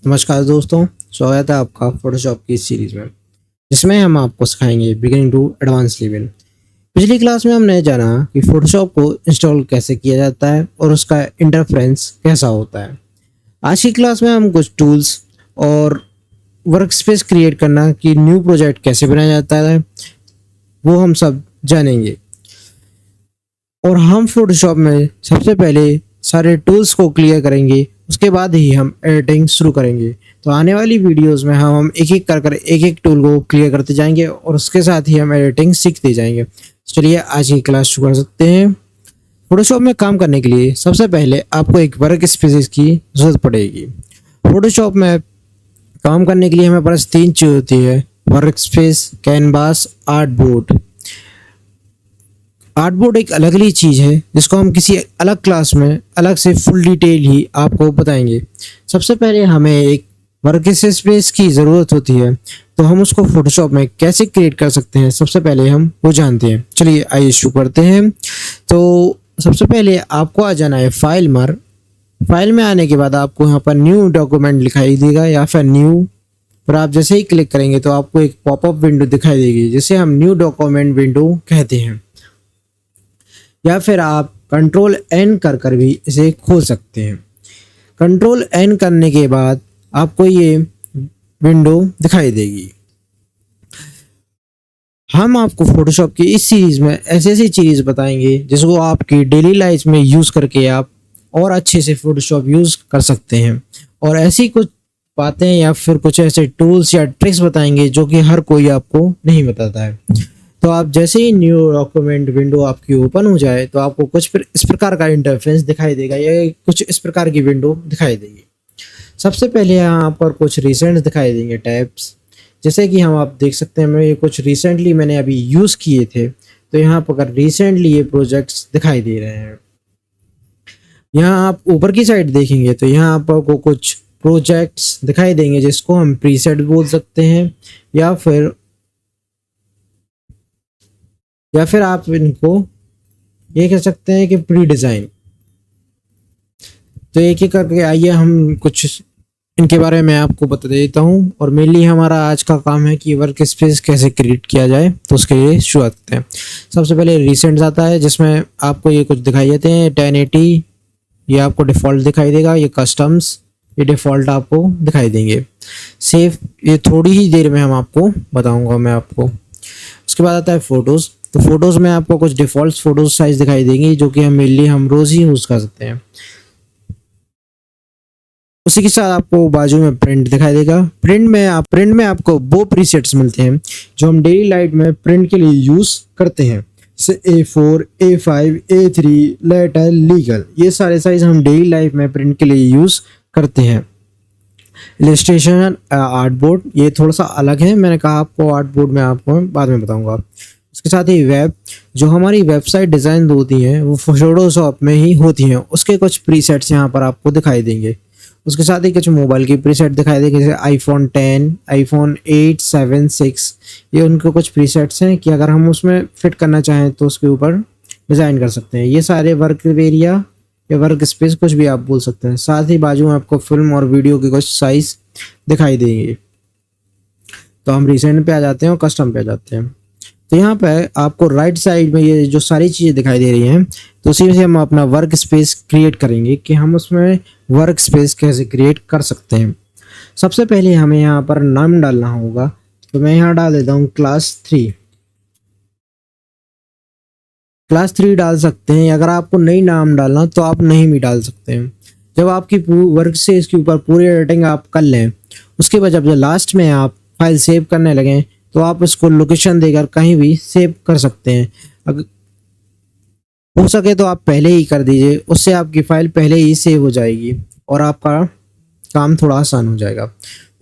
नमस्कार दोस्तों, स्वागत है आपका फोटोशॉप की इस सीरीज़ में, जिसमें हम आपको सिखाएंगे बिगिनिंग टू एडवांस लेवल। पिछली क्लास में हमने जाना कि फोटोशॉप को इंस्टॉल कैसे किया जाता है और उसका इंटरफेरेंस कैसा होता है। आज की क्लास में हम कुछ टूल्स और वर्कस्पेस क्रिएट करना कि न्यू प्रोजेक्ट कैसे बनाया जाता है वो हम सब जानेंगे। और हम फोटोशॉप में सबसे पहले सारे टूल्स को क्लियर करेंगे, उसके बाद ही हम एडिटिंग शुरू करेंगे। तो आने वाली वीडियोस में हम एक एक कर एक एक टूल को क्लियर करते जाएंगे और उसके साथ ही हम एडिटिंग सीखते जाएंगे। चलिए आज की क्लास शुरू कर सकते हैं। फोटोशॉप में काम करने के लिए सबसे पहले आपको एक वर्क स्पेस की ज़रूरत पड़ेगी। फोटोशॉप में काम करने के लिए हमें पास 3 चीज़ होती है: work space, canvas, artboard. Artboard एक अलग ही चीज़ है जिसको हम किसी अलग क्लास में अलग से फुल डिटेल ही आपको बताएंगे। सबसे पहले हमें एक वर्क स्पेस की ज़रूरत होती है, तो हम उसको फोटोशॉप में कैसे क्रिएट कर सकते हैं सबसे पहले हम वो जानते हैं। चलिए आइए शुरू करते हैं। तो सबसे पहले आपको आ जाना है फाइल में। फाइल में आने के बाद आपको यहाँ पर न्यू डॉक्यूमेंट दिखाई देगा या फिर न्यू पर आप जैसे ही क्लिक करेंगे तो आपको एक पॉपअप विंडो दिखाई देगी जिसे हम न्यू डॉक्यूमेंट विंडो कहते हैं, या फिर आप कंट्रोल एन कर भी इसे खोल सकते हैं। कंट्रोल एन करने के बाद आपको ये विंडो दिखाई देगी। हम आपको फोटोशॉप की इस सीरीज में ऐसी ऐसी चीज़ बताएंगे जिसको आपकी डेली लाइफ में यूज़ करके आप और अच्छे से फोटोशॉप यूज़ कर सकते हैं, और ऐसी कुछ बातें या फिर कुछ ऐसे टूल्स या ट्रिक्स बताएंगे जो कि हर कोई आपको नहीं बताता है। तो आप जैसे ही न्यू डॉक्यूमेंट विंडो आपकी ओपन हो जाए तो आपको कुछ इस प्रकार का इंटरफेस दिखाई देगा या कुछ इस प्रकार की विंडो दिखाई देगी। सबसे पहले यहाँ पर कुछ रिसेंट दिखाई देंगे टैब्स, जैसे कि हम आप देख सकते हैं मैं कुछ रिसेंटली मैंने अभी यूज़ किए थे, तो यहाँ पर रिसेंटली ये प्रोजेक्ट्स दिखाई दे रहे हैं। यहाँ आप ऊपर की साइड देखेंगे तो यहाँ आपको कुछ प्रोजेक्ट्स दिखाई देंगे जिसको हम प्रीसेट बोल सकते हैं, या फिर आप इनको ये कह सकते हैं कि प्री डिज़ाइन। तो एक एक करके आइए हम कुछ इनके बारे में आपको बता देता हूँ, और मेनली हमारा आज का काम है कि वर्क स्पेस कैसे क्रिएट किया जाए, तो उसके लिए शुरुआत करते हैं। सबसे पहले रिसेंट आता है जिसमें आपको ये कुछ दिखाई देते हैं 1080, ये आपको डिफ़ॉल्ट दिखाई देगा। ये कस्टम्स, ये डिफ़ॉल्ट आपको दिखाई देंगे। सेव, ये थोड़ी ही देर में हम आपको बताऊँगा मैं आपको। उसके बाद आता है फ़ोटोज़। तो फोटोज़ में आपको कुछ डिफ़ॉल्ट फ़ोटोज़ साइज़ दिखाई देंगी जो कि हम रोज़ ही यूज़ कर सकते हैं। उसी के साथ आपको बाजू में प्रिंट दिखाई देगा। प्रिंट में आपको वो प्रीसेट्स मिलते हैं जो हम डेली लाइफ में प्रिंट के लिए यूज़ करते हैं, जैसे A4, A5, A3, letter, legal. ये सारे साइज़ हम डेली लाइफ में प्रिंट के लिए यूज़ करते हैं। इलस्ट्रेशन, आर्टबोर्ड, ये थोड़ा सा अलग है, मैंने कहा आपको आर्टबोर्ड में आपको बाद में बताऊंगा। उसके साथ ही वेब, जो हमारी वेबसाइट डिज़ाइन होती हैं वो फोटोशॉप में ही होती हैं, उसके कुछ प्रीसेट्स यहाँ पर आपको दिखाई देंगे। उसके साथ ही कुछ मोबाइल की प्रीसेट दिखाई देंगे, जैसे iPhone 10, iPhone 8, 7, 6। ये उनके कुछ प्रीसेट्स हैं कि अगर हम उसमें फिट करना चाहें तो उसके ऊपर डिज़ाइन कर सकते हैं। ये सारे वर्क एरिया या वर्क स्पेस कुछ भी आप बोल सकते हैं। साथ ही बाजू में आपको फिल्म और वीडियो के कुछ साइज़ दिखाई देंगे। तो हम रिसेंट पे आ जाते हैं और कस्टम पे आ जाते हैं। तो यहाँ पे आपको राइट साइड में ये जो सारी चीज़ें दिखाई दे रही हैं, तो उसी में से हम अपना वर्क स्पेस क्रिएट करेंगे कि हम उसमें वर्क स्पेस कैसे क्रिएट कर सकते हैं। सबसे पहले हमें यहाँ पर नाम डालना होगा, तो मैं यहाँ डाल देता हूँ क्लास 3। क्लास 3 डाल सकते हैं। अगर आपको नई नाम डालना तो आप नहीं भी डाल सकते हैं। जब आपकी वर्क से इसके ऊपर पूरी एडिटिंग आप कर लें, उसके बाद जब लास्ट में आप फाइल सेव करने लगें तो आप उसको लोकेशन देकर कहीं भी सेव कर सकते हैं। अगर हो सके तो आप पहले ही कर दीजिए, उससे आपकी फ़ाइल पहले ही सेव हो जाएगी और आपका काम थोड़ा आसान हो जाएगा।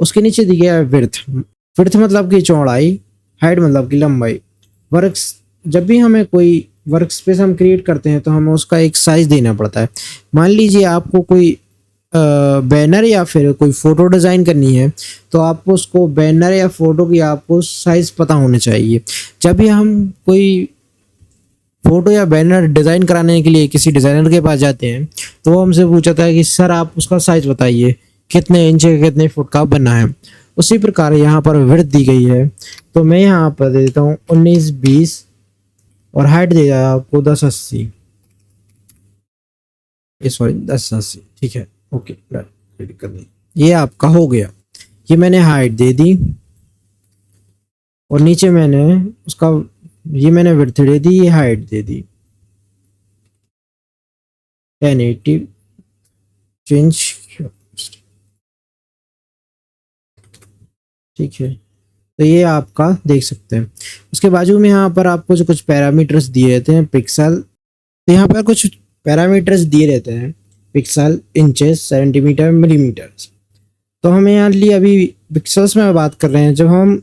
उसके नीचे दी गया है विड्थ मतलब कि चौड़ाई, हाइट मतलब कि लंबाई। जब भी हमें कोई वर्क स्पेस हम क्रिएट करते हैं तो हमें उसका एक साइज़ देना पड़ता है। मान लीजिए आपको कोई बैनर या फिर कोई फ़ोटो डिज़ाइन करनी है, तो आपको उसको बैनर या फ़ोटो की आपको साइज़ पता होना चाहिए। जब भी हम कोई फ़ोटो या बैनर डिज़ाइन कराने के लिए किसी डिज़ाइनर के पास जाते हैं तो वो हमसे पूछता है कि सर आप उसका साइज़ बताइए कितने इंच कितने फुट का बनना है। उसी प्रकार यहाँ पर विड्थ दी गई है, तो मैं यहाँ पर दे देता हूँ 19-20 और हाइट दे दिया आपको 10-80, सॉरी 10-80, ठीक है। ओके, कोई दिक्कत नहीं, ये आपका हो गया। ये मैंने हाइट दे दी और नीचे मैंने उसका ये मैंने विड्थ दे दी, ये हाइट दे दी 1080 चेंज, ठीक है। तो ये आपका देख सकते हैं। उसके बाजू में यहाँ पर आपको जो कुछ पैरामीटर्स दिए रहते हैं, पिक्सल, तो यहाँ पर कुछ पैरामीटर्स दिए रहते हैं, पिक्सल, इंचेस, सेंटीमीटर, मिलीमीटर। तो हमें यहाँ लिए अभी पिक्सल्स में बात कर रहे हैं। जब हम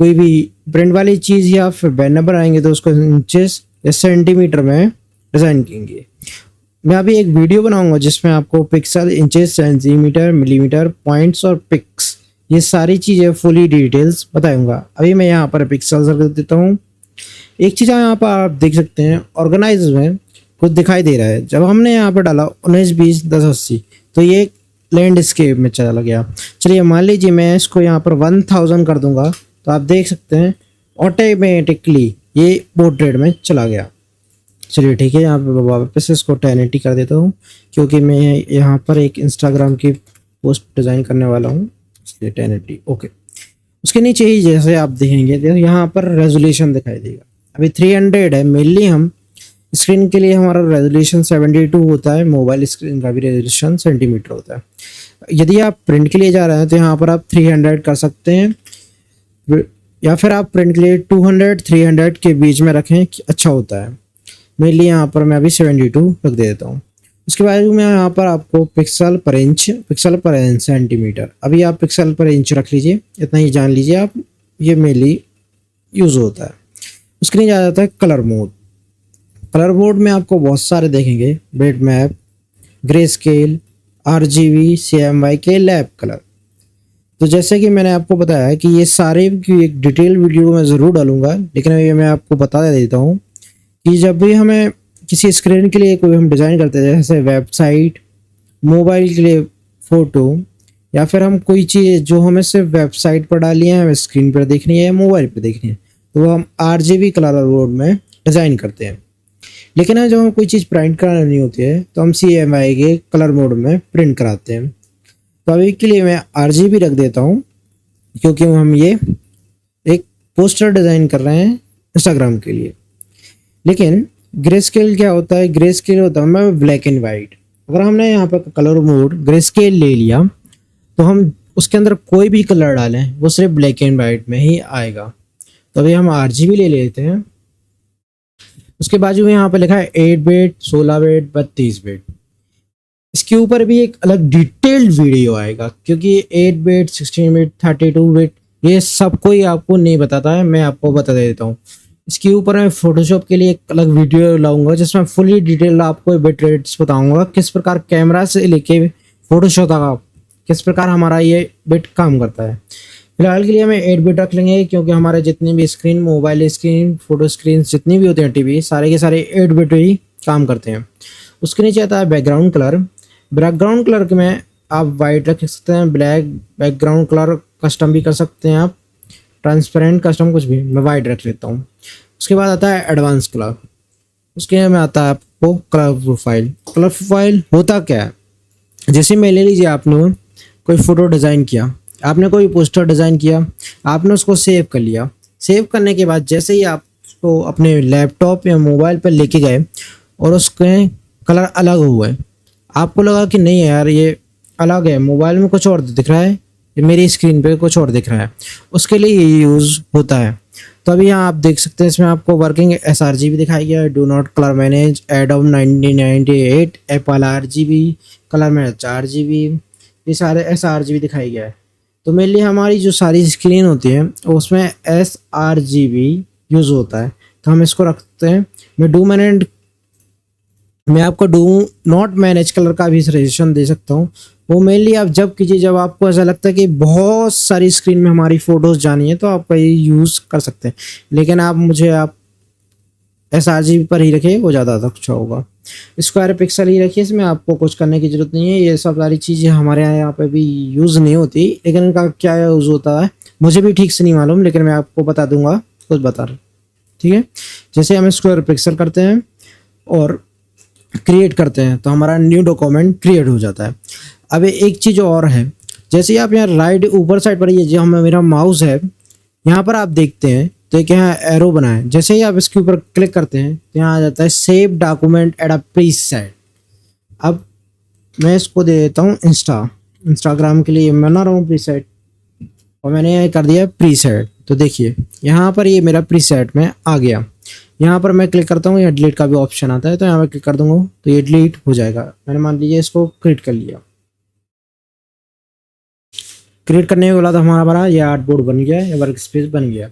कोई भी प्रिंट वाली चीज़ या फिर बैनर बनाएंगे तो उसको इंचेस या सेंटीमीटर में डिज़ाइन करेंगे। मैं अभी एक वीडियो बनाऊंगा जिसमें आपको pixel, inches, centimetre, millimetre, points और पिक्स, ये सारी चीज़ें फुली डिटेल्स बताऊंगा। अभी मैं यहाँ पर पिक्सल्स रख देता हूँ। एक चीज़ यहाँ पर आप देख सकते हैं, ऑर्गेनाइज में कुछ दिखाई दे रहा है। जब हमने यहाँ पर डाला 19-20-10-80, तो ये लैंडस्केप में चला गया। चलिए मान लीजिए मैं इसको यहाँ पर 1000 कर दूंगा, तो आप देख सकते हैं ऑटोमेटिकली ये पोर्ट्रेट में चला गया। चलिए ठीक है, यहाँ पे वापस इसको 1080 कर देता हूँ, क्योंकि मैं यहाँ पर एक इंस्टाग्राम की पोस्ट डिज़ाइन करने वाला हूँ, इसलिए 1080। ओके, उसके नीचे ही जैसे आप देखेंगे तो यहाँ पर रेजोल्यूशन दिखाई देगा। अभी 300 है। मेनली हम स्क्रीन के लिए हमारा रेजोल्यूशन 72 होता है, मोबाइल स्क्रीन का भी रेजोल्यूशन सेंटीमीटर होता है। यदि आप प्रिंट के लिए जा रहे हैं तो यहाँ पर आप 300 कर सकते हैं, या फिर आप प्रिंट के लिए 200-300 के बीच में रखें, अच्छा होता है। मेरे लिए यहाँ पर मैं अभी 72 रख देता हूँ। उसके बाद में यहाँ पर आपको पिक्सल पर इंच, पिक्सल पर सेंटीमीटर, अभी आप पिक्सल पर इंच रख लीजिए, इतना ही जान लीजिए आप, ये मेरे लिए यूज़ होता है। उसके नीचे आ जाता है कलर मोड। कलर मोड में आपको बहुत सारे देखेंगे, bit map, grey scale, RGB, CMYK, lab colour. तो जैसे कि मैंने आपको बताया कि ये सारे की एक डिटेल वीडियो मैं ज़रूर डालूंगा, लेकिन अभी मैं आपको बता देता हूँ कि जब भी हमें किसी स्क्रीन के लिए कोई हम डिज़ाइन करते हैं, जैसे वेबसाइट, मोबाइल के लिए फ़ोटो, या फिर हम कोई चीज़ जो हमें सिर्फ वेबसाइट पर डाली है, हमें स्क्रीन पर देखनी है या मोबाइल पर देखनी है, तो हम RGB कलर मोड में डिज़ाइन करते हैं। लेकिन जब हम कोई चीज़ प्रिंट करानी होती है तो हम CMYK कलर मोड में प्रिंट कराते हैं। तो अभी के लिए मैं RGB रख देता हूँ, क्योंकि हम ये एक पोस्टर डिज़ाइन कर रहे हैं इंस्टाग्राम के लिए। लेकिन ग्रे स्केल क्या होता है? ग्रे स्केल होता है मैं ब्लैक एंड वाइट। अगर हमने यहाँ पर कलर मोड ग्रे स्केल ले लिया तो हम उसके अंदर कोई भी कलर डालें वो सिर्फ ब्लैक एंड वाइट में ही आएगा। तो अभी हम RGB ले लेते हैं। उसके बाजू में यहाँ पर लिखा है 8 बिट, 16 बिट, 32 बिट। इसके ऊपर भी एक अलग डिटेल्ड वीडियो आएगा, क्योंकि 8 बिट, 16 बिट, 32 बिट ये सब कोई आपको नहीं बताता है, मैं आपको बता देता हूँ। इसके ऊपर मैं फोटोशॉप के लिए एक अलग वीडियो लाऊंगा जिसमें फुली डिटेल आपको बिट रेट्स बताऊंगा, किस प्रकार कैमरा से लेके फोटोशॉप तक किस प्रकार हमारा ये बिट काम करता है। फिलहाल के लिए हमें 8 बिट रख लेंगे, क्योंकि हमारे जितनी भी screen, mobile screen, photo screen जितनी भी होती हैं टीवी, सारे के सारे 8 बिट ही काम करते हैं। उसके नीचे आता है बैकग्राउंड कलर। बैकग्राउंड कलर में आप वाइट रख सकते हैं, ब्लैक बैकग्राउंड कलर कस्टम भी कर सकते हैं आप, ट्रांसपेरेंट कस्टम कुछ भी, मैं वाइट रख लेता हूँ। उसके बाद आता है एडवांस कलर। उसके में आता है आपको कलर प्रोफाइल। कलर प्रोफाइल होता क्या है? जैसे मैं ले लीजिए आपने कोई फ़ोटो डिज़ाइन किया, आपने कोई पोस्टर डिज़ाइन किया, आपने उसको सेव कर लिया। सेव करने के बाद जैसे ही आप उसको अपने लैपटॉप या मोबाइल पर लेके गए और उसके कलर अलग हुए, आपको लगा कि नहीं यार ये अलग है, मोबाइल में कुछ और दिख रहा है, ये मेरी स्क्रीन पे कुछ और दिख रहा है, उसके लिए ये यूज़ होता है। तो अभी यहाँ आप देख सकते हैं इसमें आपको वर्किंग sRGB दिखाई गया है, do not colour manage, adobe 1998, Apple RGB, colour manage RGB, ये सारे sRGB दिखाई गया है। तो मेनली हमारी जो सारी स्क्रीन होती है उसमें sRGB यूज़ होता है, तो हम इसको रखते हैं। मैं आपको डू नॉट मैनेज कलर का भी सजेशन दे सकता हूँ। वो मेनली आप जब कीजिए जब आपको ऐसा लगता है कि बहुत सारी स्क्रीन में हमारी फ़ोटोज़ जानी है, तो आप ये यूज़ कर सकते हैं। लेकिन आप sRGB पर ही रखें, वो ज़्यादा अच्छा होगा। स्क्वायर पिक्सल ही रखिए, इसमें आपको कुछ करने की ज़रूरत नहीं है। ये सब सारी चीज़ें हमारे यहाँ पे भी यूज़ नहीं होती, लेकिन इनका क्या यूज़ होता है मुझे भी ठीक से नहीं मालूम, लेकिन मैं आपको बता दूंगा, कुछ बता रहा, ठीक है। जैसे हम स्क्वायर पिक्सल करते हैं और क्रिएट करते हैं तो हमारा न्यू डॉक्यूमेंट क्रिएट हो जाता है। अब एक चीज़ और है, जैसे ही आप यहाँ राइट ऊपर साइड पर, ये जो हम मेरा माउस है यहाँ पर आप देखते हैं तो एक यहाँ एरो बना है। जैसे ही आप इसके ऊपर क्लिक करते हैं तो यहाँ आ जाता है save document at a preset. अब मैं इसको दे देता हूँ इंस्टाग्राम के लिए बना रहा हूँ प्रीसेट, और मैंने ये कर दिया प्रीसेट। तो देखिए यहाँ पर ये मेरा प्रीसेट में आ गया। यहाँ पर मैं क्लिक करता हूँ, यहाँ डिलीट का भी ऑप्शन आता है, तो यहाँ पर क्लिक कर दूंगा तो ये डिलीट हो जाएगा। मैंने मान लीजिए इसको क्रिएट कर लिया। क्रिएट करने के बाद हमारा ये आर्टबोर्ड बन गया है, वर्क स्पेस बन गया।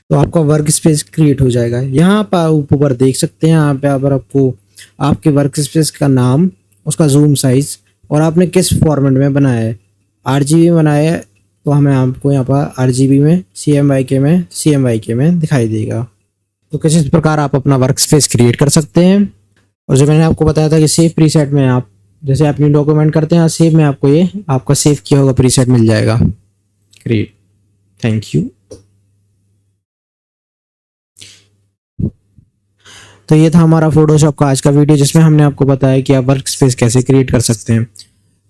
तो आपका वर्क स्पेस क्रिएट हो जाएगा। यहाँ पर ऊपर देख सकते हैं, यहाँ पे अगर आपको आपके वर्क स्पेस का नाम, उसका जूम साइज और आपने किस फॉर्मेट में बनाया है। RGB में बनाया है तो हमें आपको यहाँ पर RGB में, CMYK में दिखाई देगा। तो किसी प्रकार आप अपना वर्क स्पेस क्रिएट कर सकते हैं। और जो मैंने आपको बताया था कि सेव प्रीसेट में आप जैसे आप न्यू डॉक्यूमेंट करते हैं, सेव में आपको ये आपका सेव किया होगा प्रीसेट मिल जाएगा। Great, thank you. तो ये था हमारा फोटोशॉप का आज का वीडियो, जिसमें हमने आपको बताया कि आप वर्क स्पेस कैसे क्रिएट कर सकते हैं।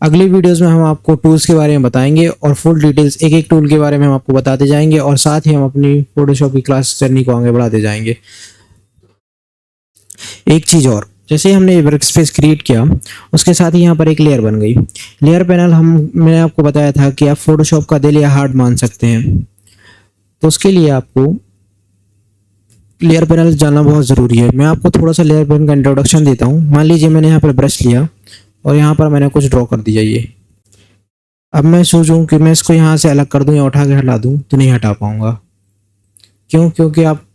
अगली वीडियोस में हम आपको टूल्स के बारे में बताएंगे और फुल डिटेल्स एक एक टूल के बारे में हम आपको बताते जाएंगे, और साथ ही हम अपनी फोटोशॉप की क्लास जर्नी को आगे बढ़ाते जाएंगे। एक चीज़ और, जैसे ही हमने ये वर्क स्पेस क्रिएट किया उसके साथ ही यहाँ पर एक लेयर बन गई। लेयर पैनल मैंने आपको बताया था कि आप फोटोशॉप का दिल या हार्ट मान सकते हैं। तो उसके लिए आपको लेयर पैनल जानना बहुत ज़रूरी है। मैं आपको थोड़ा सा लेयर पैनल का इंट्रोडक्शन देता हूँ। मान लीजिए मैंने यहाँ पर ब्रश लिया और यहाँ पर मैंने कुछ ड्रॉ कर दिया ये। अब मैं सोचूं कि मैं इसको यहाँ से अलग कर दूँ या उठा के हटा दूँ, तो नहीं हटा पाऊँगा। क्यों? क्योंकि आप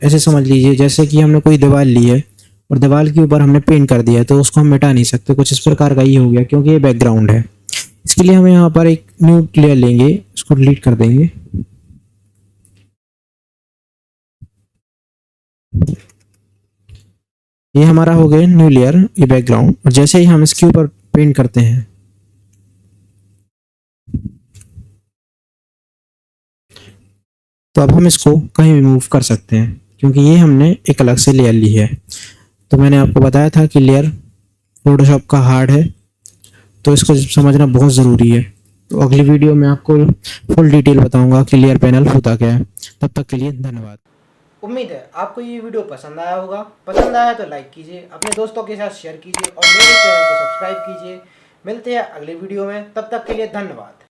ऐसे समझ लीजिए जैसे कि हमने कोई दीवार ली है और दीवार के ऊपर हमने पेंट कर दिया है, तो उसको हम मिटा नहीं सकते। कुछ इस प्रकार का ये हो गया, क्योंकि ये बैकग्राउंड है। इसके लिए हम यहाँ पर एक न्यू लेयर लेंगे, इसको डिलीट कर देंगे। ये हमारा हो गया न्यू लेयर, ये बैकग्राउंड। और जैसे ही हम इसके ऊपर पेंट करते हैं तो अब हम इसको कहीं भी मूव कर सकते हैं, क्योंकि ये हमने एक अलग से लेयर ली है। तो मैंने आपको बताया था कि लेयर फोटोशॉप का हार्ड है, तो इसको समझना बहुत ज़रूरी है। तो अगली वीडियो में आपको फुल डिटेल बताऊंगा कि लेयर पैनल होता क्या है। तब तक के लिए धन्यवाद। उम्मीद है आपको ये वीडियो पसंद आया होगा। पसंद आया तो लाइक कीजिए, अपने दोस्तों के साथ शेयर कीजिए और मेरे चैनल को सब्सक्राइब कीजिए। मिलते हैं अगले वीडियो में, तब तक के लिए धन्यवाद।